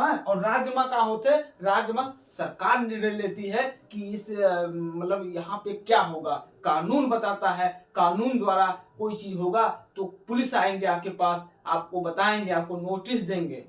हाँ, और राज्य में क्या होते, राज्य में सरकार निर्णय लेती है कि इस मतलब यहाँ पे क्या होगा, कानून बताता है, कानून द्वारा कोई चीज होगा तो पुलिस आएंगे आपके पास, आपको बताएंगे, आपको नोटिस देंगे।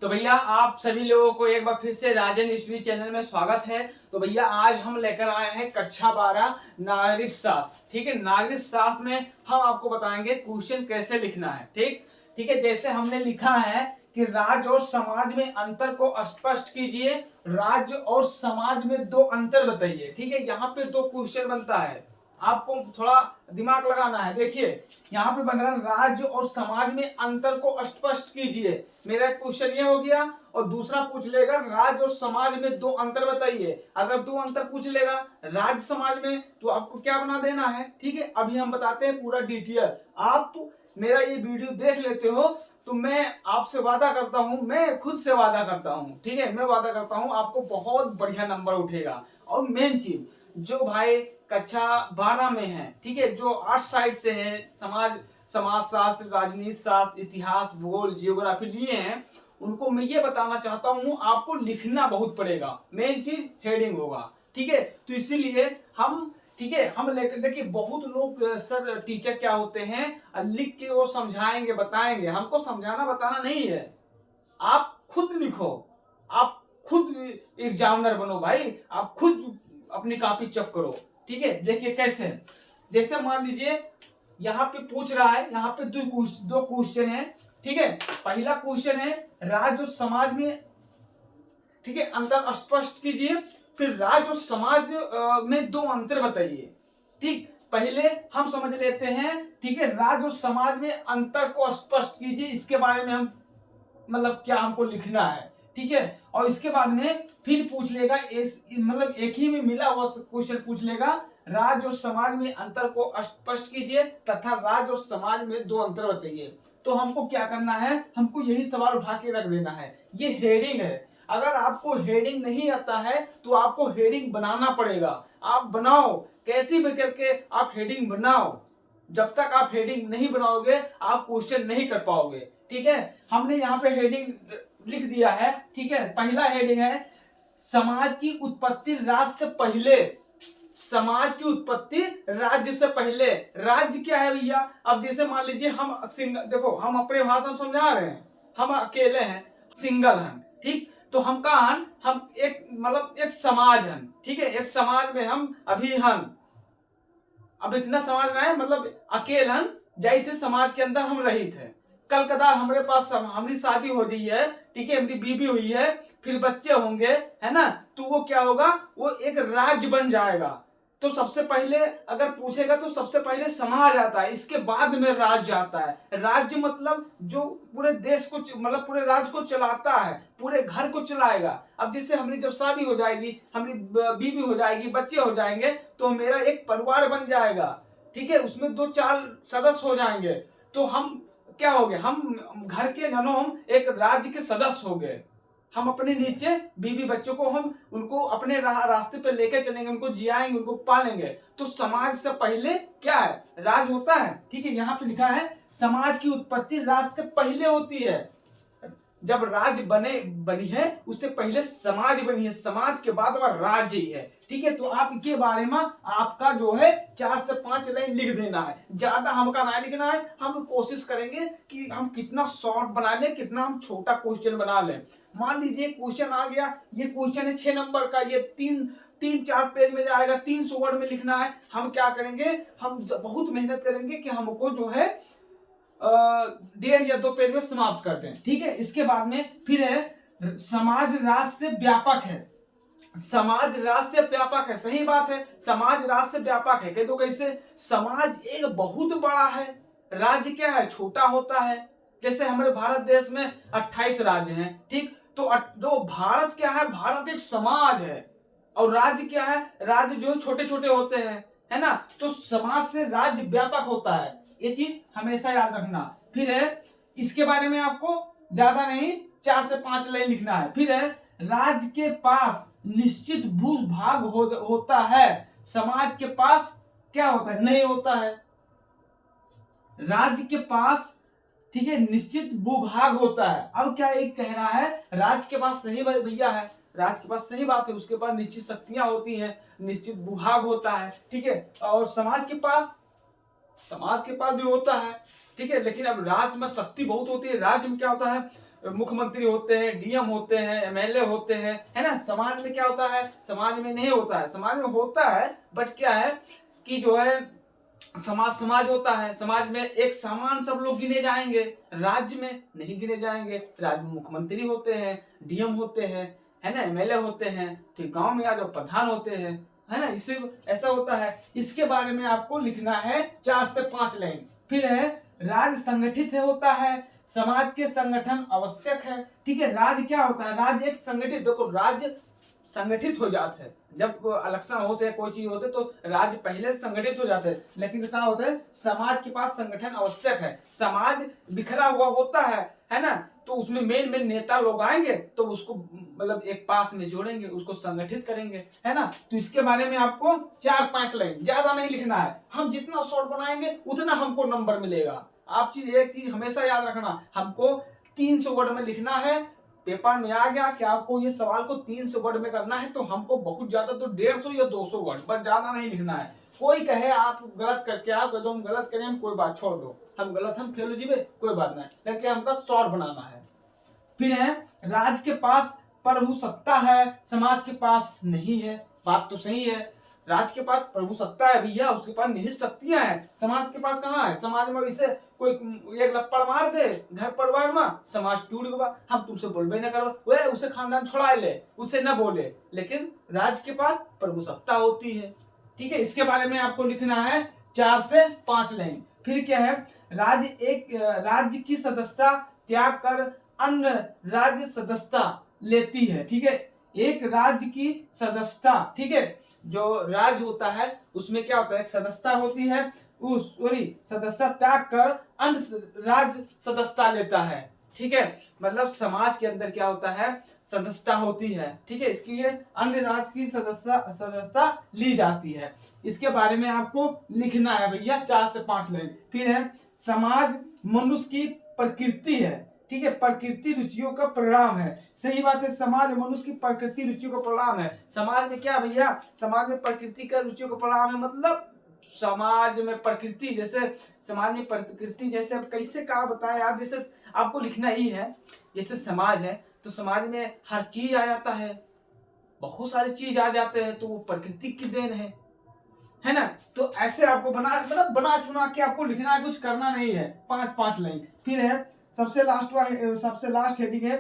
तो भैया आप सभी लोगों को एक बार फिर से राजन हिस्ट्री चैनल में स्वागत है। तो भैया आज हम लेकर आए हैं कक्षा 12 नागरिक शास्त्र। ठीक है, नागरिक शास्त्र में हम आपको बताएंगे क्वेश्चन कैसे लिखना है। ठीक है, जैसे हमने लिखा है कि राज्य और समाज में अंतर को स्पष्ट कीजिए, राज्य और समाज में दो अंतर बताइए। ठीक है, यहाँ पे दो क्वेश्चन बनता है, आपको थोड़ा दिमाग लगाना है। देखिए यहाँ पे बन रहा है राज्य और समाज में अंतर को स्पष्ट कीजिए, मेरा क्वेश्चन ये हो गया। और दूसरा पूछ लेगा राज्य और समाज में दो अंतर बताइए। अगर दो अंतर पूछ लेगा राज्य समाज में तो आपको क्या बना देना है। ठीक है, अभी हम बताते हैं पूरा डिटेल। आप मेरा ये वीडियो देख लेते हो तो मैं आपसे वादा करता हूं, मैं खुद से वादा करता हूं, ठीक है, मैं वादा करता हूं आपको बहुत बढ़िया नंबर उठेगा। और मेन चीज जो भाई कक्षा 12 में है, ठीक है, जो आर्ट साइड से है, समाज शास्त्र, राजनीति शास्त्र, इतिहास, भूगोल, जियोग्राफी लिए हैं, उनको मैं ये बताना चाहता हूँ आपको लिखना बहुत पड़ेगा। मेन चीज हेडिंग होगा। ठीक है, तो इसीलिए हम, ठीक है, हम लेकर देखिए बहुत लोग सर टीचर क्या होते हैं लिख के वो समझाएंगे बताएंगे, हमको समझाना बताना नहीं है, आप खुद लिखो, आप खुद एग्जामिनर बनो भाई, आप खुद अपनी कॉपी चेक करो। ठीक है, देखिए कैसे, जैसे मान लीजिए यहाँ पे पूछ रहा है, यहाँ पे दो क्वेश्चन है। ठीक है, पहला क्वेश्चन है राज्य और समाज में, ठीक है, अंतर स्पष्ट कीजिए, फिर राज्य और समाज में दो अंतर बताइए। ठीक, पहले हम समझ लेते हैं, ठीक है, राज्य और समाज में अंतर को स्पष्ट कीजिए, इसके बारे में हम मतलब क्या हमको लिखना है। ठीक है, और इसके बाद में फिर पूछ लेगा, मतलब एक ही में मिला हुआ क्वेश्चन पूछ लेगा, राज्य और समाज में अंतर को स्पष्ट कीजिए तथा राज्य और समाज में दो अंतर बताइए। तो हमको क्या करना है, हमको यही सवाल उठा के रख देना है। ये हेडिंग है, अगर आपको हेडिंग नहीं आता है तो आपको हेडिंग बनाना पड़ेगा। आप बनाओ, कैसी भी करके आप हेडिंग बनाओ, जब तक आप हेडिंग नहीं बनाओगे आप क्वेश्चन नहीं कर पाओगे। ठीक है, हमने यहाँ पे हेडिंग लिख दिया है। ठीक है, पहला हेडिंग है समाज की उत्पत्ति राज्य से पहले। समाज की उत्पत्ति राज्य से पहले। राज्य क्या है भैया, अब जैसे मान लीजिए हम देखो हम अपने भाषा में समझा रहे हैं, हम अकेले हैं, सिंगल हैं, ठीक, तो हम कहा हम एक मतलब एक समाज हैं। ठीक है, एक समाज में हम अभी हन, अब इतना समाज में है, मतलब अकेलन जाई थे समाज के अंदर हम रही थे। कल कदार हमारे पास हमारी शादी हो गई है, ठीक है, मेरी बीबी हुई है, फिर बच्चे होंगे, है ना, तो वो क्या होगा, वो एक राज्य बन जाएगा। तो सबसे पहले अगर पूछेगा तो सबसे पहले समाज आता है, इसके बाद में राज्य आता है। राज्य मतलब जो पूरे देश को मतलब पूरे राज्य को चलाता है, पूरे घर को चलाएगा। अब जैसे हमारी जब शादी हो जाएगी, हमारी बीवी हो जाएगी, बच्चे हो जाएंगे, तो मेरा एक परिवार बन जाएगा। ठीक है, उसमें 2-4 सदस्य हो जाएंगे, तो हम क्या हो गए, हम घर के ननो हम एक राज्य के सदस्य हो गए। हम अपने नीचे बीवी बच्चों को हम उनको अपने रास्ते पे लेके चलेंगे, उनको जियाएंगे, उनको पालेंगे। तो समाज से पहले क्या है, राज होता है। ठीक है, यहाँ पे लिखा है समाज की उत्पत्ति राज से पहले होती है। जब राज्य बनी है उससे पहले समाज बनी है, समाज के बाद वह राज्य ही है। ठीक है, तो आप के बारे में आपका जो है 4 से 5 लाइन लिख देना है, ज्यादा हमका ना लिखना है। हम कोशिश करेंगे कि हम कितना शॉर्ट बना लें, कितना हम छोटा क्वेश्चन बना लें। मान लीजिए क्वेश्चन आ गया, ये क्वेश्चन है 6 नंबर का, ये 3-4 पेज में जाएगा, 300 वर्ड में लिखना है। हम क्या करेंगे, हम बहुत मेहनत करेंगे कि हमको जो है 1.5 या 2 पेज में समाप्त करते हैं। ठीक है, इसके बाद में फिर है समाज राष्ट्र से व्यापक है। समाज राष्ट्र से व्यापक है, सही बात है, समाज राष्ट्र से व्यापक है। कह दो कैसे, समाज एक बहुत बड़ा है, राज्य क्या है, छोटा होता है। जैसे हमारे भारत देश में 28 राज्य हैं, ठीक, तो जो भारत क्या है, भारत एक समाज है। और राज्य क्या है, राज्य जो छोटे छोटे होते हैं, है ना, तो समाज से राज्य व्यापक होता है, ये चीज हमेशा याद रखना। फिर है इसके बारे में आपको ज्यादा नहीं 4 से 5 लाइन लिखना है। फिर है राज्य के पास निश्चित भूभाग होता है, समाज के पास क्या होता है, नहीं होता है। राज्य के पास ठीक है, निश्चित भूभाग होता है। अब क्या एक कह रहा है, राज्य के पास सही भैया है, राज्य के पास सही बात है, उसके पास निश्चित शक्तियां होती हैं, निश्चित भूभाग होता है, ठीक है, और समाज के पास भी होता है, ठीक है। लेकिन अब राज्य में शक्ति बहुत होती है। राज्य में क्या होता है, मुख्यमंत्री होते हैं, डीएम होते हैं, एमएलए होते हैं, है ना। समाज में क्या होता है, समाज में नहीं होता है, समाज में होता है बट क्या है कि जो है समाज होता है, समाज में एक समान सब लोग गिने जाएंगे, राज्य में नहीं गिने जाएंगे। राज्य में मुख्यमंत्री होते हैं, डीएम होते हैं, है ना, एमएलए होते हैं, फिर गांव में आ जाओ प्रधान होते हैं, है ना, इससे ऐसा होता है। इसके बारे में आपको लिखना है 4 से 5 लाइन। फिर है राज्य संगठित है होता है, समाज के संगठन आवश्यक है, ठीक है। राज्य क्या होता है, राज्य एक संगठित, देखो राज्य संगठित हो जाते हैं, जब इलेक्शन होते हैं, कोई चीज होते तो राज्य पहले संगठित हो जाते हैं। लेकिन क्या होता है, समाज के पास संगठन आवश्यक है। समाज बिखरा हुआ होता है ना, तो उसमें मेन मेन नेता लोग आएंगे तो उसको मतलब एक पास में जोड़ेंगे, उसको संगठित करेंगे, है ना। तो इसके बारे में आपको 4-5 लाइन, ज्यादा नहीं लिखना है। हम जितना शॉर्ट बनाएंगे उतना हमको नंबर मिलेगा। आप एक चीज हमेशा याद रखना, हमको 300 वर्ड में लिखना है। पेपर में आ गया कि आपको ये सवाल को 300 वर्ड में करना है, तो हमको बहुत ज्यादा तो 150 या 200 वर्ड, बस ज्यादा नहीं लिखना है। कोई कहे आप गलत करके, आप कह दो हम गलत करें, कोई बात, छोड़ दो, हम गलत हम फेल हो जीवे, कोई बात नहीं, लेकिन हमका शॉर्ट बनाना है। फिर है राज्य के पास प्रभु सत्ता है, समाज के पास नहीं है। बात तो सही है, राज्य के पास प्रभु सत्ता है भैया, उसके पास निहित शक्तियां हैं, समाज के पास कहाँ है। समाज में इसे कोई एक लपड़ मार दे घर परिवार में, समाज टूट गया, हम तुमसे बोलबे न करो, वे उसे खानदान छोड़ा ले, उसे न बोले। लेकिन राज्य के पास प्रभु सत्ता होती है, ठीक है। इसके बारे में आपको लिखना है 4 से 5 लाइन। फिर क्या है, राज्य की सदस्यता त्याग कर अन्य राज्य सदस्यता लेती है, ठीक है। एक राज्य की सदस्यता, ठीक है, जो राज्य होता है उसमें क्या होता है, एक सदस्यता होती है, उस सदस्यता त्याग कर अन्य राज्य सदस्यता लेता है, ठीक है। मतलब समाज के अंदर क्या होता है, सदस्यता होती है, ठीक है, इसके लिए अन्य राज्य की सदस्यता ली जाती है। इसके बारे में आपको लिखना है भैया 4 से 5 लाइन। फिर है समाज मनुष्य की प्रकृति है, ठीक है, प्रकृति रुचियों का परिणाम है। सही बात है, समाज मनुष्य की प्रकृति रुचियों का परिणाम है। समाज में क्या भैया, समाज में प्रकृति का रुचियों का परिणाम है, मतलब समाज में प्रकृति, जैसे समाज में प्रकृति जैसे, अब कैसे कहा बताएं यार, जैसे आपको लिखना ही है, जैसे समाज है तो समाज में हर चीज आ जाता है, बहुत सारी चीज आ जाते हैं, तो वो प्रकृति की देन है ना। तो ऐसे आपको बना चुना के आपको लिखना है, कुछ करना नहीं है, 5-5 लाइन। फिर है सबसे लास्ट हेडिंग है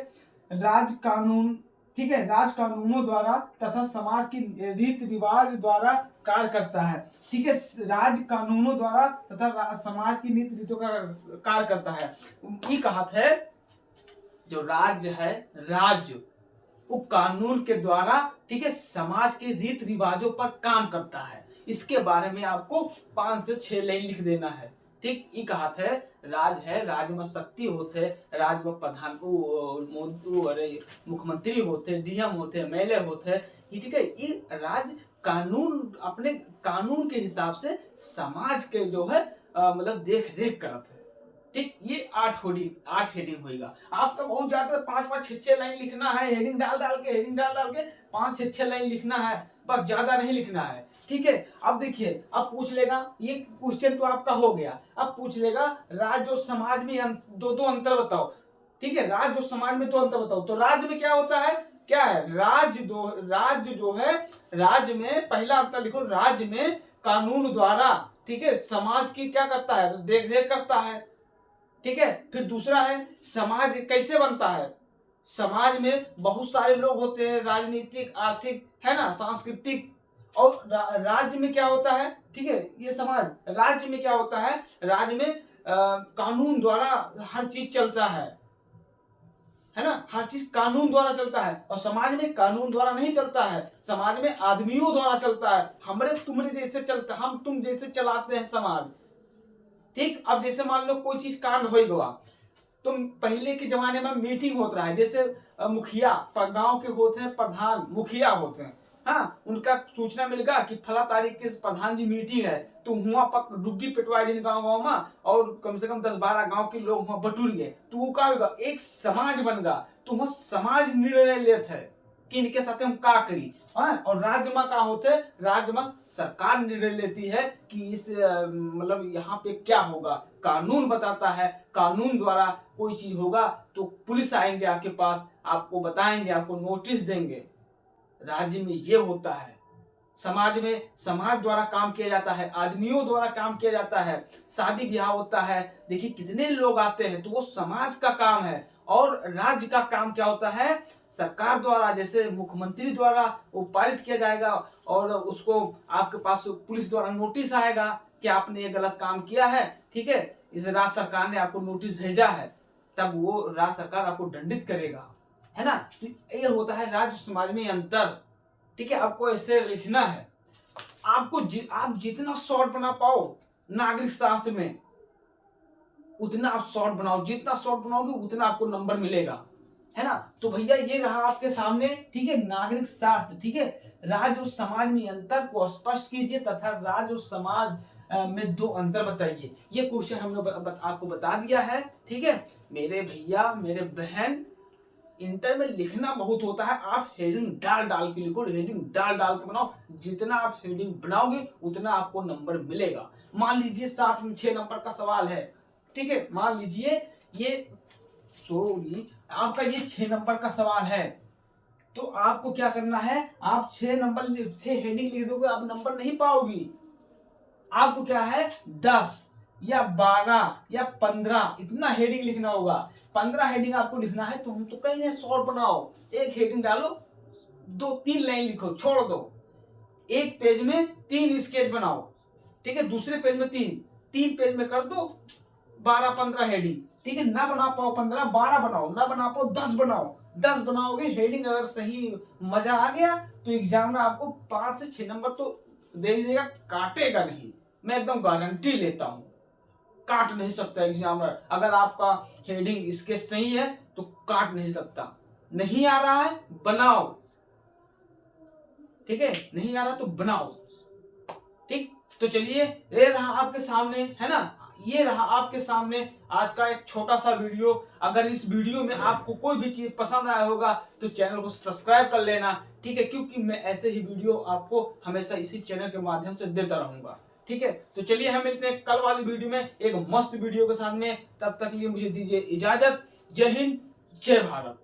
राज कानून, ठीक है, राज कानूनों द्वारा तथा समाज की रीति रिवाज द्वारा कार्य करता है, ठीक है। राज कानूनों द्वारा तथा समाज की नीति रीतियों का कार्य करता है। ये कहा है, जो राज्य है, राज्य वो कानून के द्वारा, ठीक है, समाज के रीति रिवाजों पर काम करता है। इसके बारे में आपको 5 से 6 लाइन लिख देना है, ठीक। ये कहा है, राज है, राज में शक्ति होते, राज में प्रधान अरे मुख्यमंत्री होते, डीएम होते, एमएलए होते, ठीक है। ये राज कानून, अपने कानून के हिसाब से समाज के जो है मतलब देख रेख करते है, ठीक। ये 8 हेडिंग होगा आपका। बहुत ज्यादा 5-5, 6-6 लाइन लिखना है, हेडिंग डाल डाल के 5-6 लाइन लिखना है, बस ज्यादा नहीं लिखना है, ठीक है। अब देखिए, अब पूछ लेगा, ये क्वेश्चन तो आपका हो गया, अब पूछ लेगा राज्य और समाज में दो अंतर बताओ, ठीक है। राज्य और समाज में 2 अंतर बताओ। तो राज्य में क्या होता है, क्या है, राज्य जो है, राज्य में पहला अंतर लिखो, राज्य में कानून द्वारा, ठीक है, समाज की क्या करता है, देख रेख करता है, ठीक है। फिर दूसरा है समाज कैसे बनता है, समाज में बहुत सारे लोग होते हैं, राजनीतिक, आर्थिक, है ना, सांस्कृतिक। और राज्य में क्या होता है, ठीक है, ये समाज, राज्य में क्या होता है, राज्य में कानून द्वारा हर चीज चलता है ना, हर चीज कानून द्वारा चलता है। और समाज में कानून द्वारा नहीं चलता है, समाज में आदमियों द्वारा चलता है, हमरे तुमरे जैसे चलता, हम तुम जैसे चलाते हैं समाज, ठीक। अब जैसे मान लो कोई चीज कांड हो गया, तुम पहले के जमाने में मीटिंग होता रहा है, जैसे मुखिया गांव के होते हैं, प्रधान मुखिया होते हैं, हाँ, उनका सूचना मिलेगा कि फला तारीख के प्रधान जी मीटिंग है, तो वहाँ पर डुग्गी पिटवाई दिन गाँव में, और कम से कम 10-12 गांव के लोग वहाँ बटुर गए, तो वो क्या होगा, एक समाज बन गया। तो वहाँ समाज निर्णय लेते है कि इनके साथ हम क्या करी। हाँ, और राज्य में क्या होते, राज्य में सरकार निर्णय लेती है कि इस मतलब यहाँ पे क्या होगा, कानून बताता है, कानून द्वारा कोई चीज होगा तो पुलिस आएंगे आपके पास, आपको बताएंगे, आपको नोटिस देंगे। राज्य में ये होता है। समाज में समाज द्वारा काम किया जाता है, आदमियों द्वारा काम किया जाता है, शादी ब्याह होता है, देखिए कितने लोग आते हैं, तो वो समाज का काम है। और राज्य का काम क्या होता है, सरकार द्वारा, जैसे मुख्यमंत्री द्वारा वो पारित किया जाएगा, और उसको आपके पास पुलिस द्वारा नोटिस आएगा कि आपने ये गलत काम किया है, ठीक है, इस राज्य सरकार ने आपको नोटिस भेजा है, तब वो राज्य सरकार आपको दंडित करेगा, है ना। तो ये होता है राज्य समाज में अंतर, ठीक है। आपको ऐसे लिखना है, आपको आप जितना शॉर्ट बना पाओ नागरिक शास्त्र में, उतना आप शॉर्ट बनाओ, जितना शॉर्ट बनाओगे उतना आपको नंबर मिलेगा, है ना। तो भैया ये रहा आपके सामने, ठीक है, नागरिक शास्त्र, ठीक है। राज्य और समाज में अंतर को स्पष्ट कीजिए तथा राज्य और समाज में दो अंतर बताइए। ये क्वेश्चन हमने आपको बता दिया है, ठीक है। मेरे भैया मेरे बहन, इंटर में लिखना बहुत होता है, आप हेडिंग डाल डाल के लिखो, हेडिंग डाल डाल के बनाओ, जितना आप हेडिंग बनाओगे उतना आपको नंबर मिलेगा। मान लीजिए 7 में 6 नंबर का सवाल है, ठीक है, मान लीजिए ये आपका ये 6 नंबर का सवाल है, तो आपको क्या करना है, आप 6 हेडिंग लिख दोगे, आप नंबर नहीं पाओगी। आपको क्या है, 10 या 12 या 15 इतना हेडिंग लिखना होगा। 15 हेडिंग आपको लिखना है, तो हम तो कहीं नहीं, शॉर्ट बनाओ, एक हेडिंग डालो, 2-3 लाइन लिखो, छोड़ दो। एक पेज में 3 स्केच बनाओ, ठीक है, दूसरे पेज में 3 पेज में कर दो 12-15 हेडिंग, ठीक है। ना बना पाओ 15, 12 बनाओ, ना बना पाओ 10 बनाओ। 10 बनाओगे, हेडिंग अगर सही मजा आ गया तो एग्जाम में आपको 5 से 6 नंबर तो दे ही देगा, काटेगा नहीं, मैं एकदम गारंटी लेता हूं, काट नहीं सकता एग्जामिनर। अगर आपका हेडिंग इसके सही है तो काट नहीं सकता। नहीं आ रहा है बनाओ, ठीक है, नहीं आ रहा तो बनाओ, ठीक। तो चलिए, ये रहा आपके सामने, है ना, ये रहा आपके सामने आज का एक छोटा सा वीडियो। अगर इस वीडियो में आपको कोई भी चीज पसंद आया होगा तो चैनल को सब्सक्राइब कर लेना, ठीक है, क्योंकि मैं ऐसे ही वीडियो आपको हमेशा इसी चैनल के माध्यम से देता रहूंगा, ठीक है। तो चलिए हम मिलते हैं कल वाली वीडियो में एक मस्त वीडियो के साथ में, तब तक के लिए मुझे दीजिए इजाजत। जय हिंद, जय भारत।